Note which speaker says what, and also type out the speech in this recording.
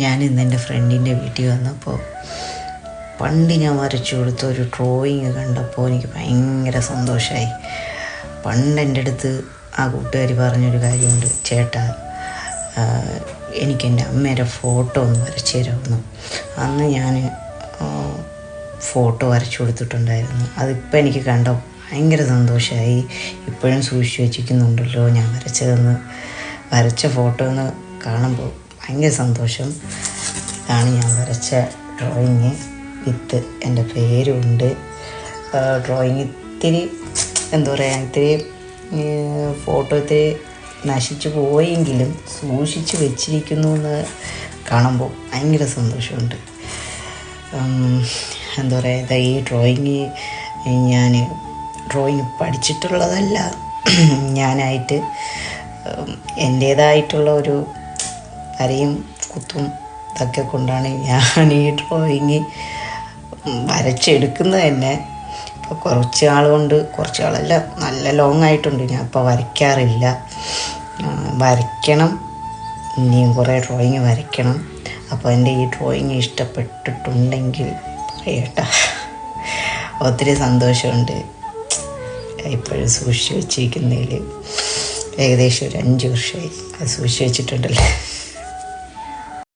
Speaker 1: ഞാനിന്ന് എൻ്റെ ഫ്രണ്ടിൻ്റെ വീട്ടിൽ വന്നപ്പോൾ പണ്ട് ഞാൻ വരച്ചു കൊടുത്ത ഒരു ഡ്രോയിങ് കണ്ടപ്പോൾ എനിക്ക് ഭയങ്കര സന്തോഷമായി. പണ്ട് എൻ്റെ അടുത്ത് ആ കൂട്ടുകാരി പറഞ്ഞൊരു കാര്യമുണ്ട്, ചേട്ടാ എനിക്കെൻ്റെ അമ്മയുടെ ഫോട്ടോ ഒന്ന് വരച്ചു തരാമെന്ന്. അന്ന് ഞാൻ ഫോട്ടോ വരച്ചു കൊടുത്തിട്ടുണ്ടായിരുന്നു. അതിപ്പോൾ എനിക്ക് കണ്ടോ ഭയങ്കര സന്തോഷമായി. ഇപ്പോഴും സൂക്ഷിച്ച് വെച്ചിരിക്കുന്നുണ്ടല്ലോ ഞാൻ വരച്ച ഫോട്ടോ എന്ന് കാണുമ്പോൾ ഭയങ്കര സന്തോഷം. ഇതാണ് ഞാൻ വരച്ച ഡ്രോയിങ് വിത്ത് എൻ്റെ പേരുണ്ട്. ഡ്രോയിങ് ഇത്തിരി എന്താ പറയുക, ഇത്തിരി ഫോട്ടോ ഇത്തിരി നശിച്ചു പോയെങ്കിലും സൂക്ഷിച്ച് വെച്ചിരിക്കുന്നു എന്ന് കാണുമ്പോൾ ഭയങ്കര സന്തോഷമുണ്ട്. എന്താ പറയുക, ഈ ഞാൻ ഡ്രോയിങ് പഠിച്ചിട്ടുള്ളതല്ല, ഞാനായിട്ട് എൻ്റേതായിട്ടുള്ള ഒരു വരയും കുത്തും ഇതൊക്കെ കൊണ്ടാണ് ഞാൻ ഈ ഡ്രോയിങ് വരച്ചെടുക്കുന്നത് തന്നെ. ഇപ്പോൾ കുറച്ച് നാളല്ല, നല്ല ലോങ് ആയിട്ടുണ്ട് ഞാൻ ഇപ്പോൾ വരയ്ക്കാറില്ല. വരയ്ക്കണം, ഇനിയും കുറേ ഡ്രോയിങ് വരയ്ക്കണം. അപ്പോൾ എൻ്റെ ഈ ഡ്രോയിങ് ഇഷ്ടപ്പെട്ടിട്ടുണ്ടെങ്കിൽ പറയട്ടെ. ഒത്തിരി സന്തോഷമുണ്ട് ഇപ്പോഴും സൂക്ഷിച്ച് വെച്ചിരിക്കുന്നതിൽ. ഏകദേശം ഒരു 5 വർഷമായി അത് സൂക്ഷിച്ച് വെച്ചിട്ടുണ്ടല്ലോ.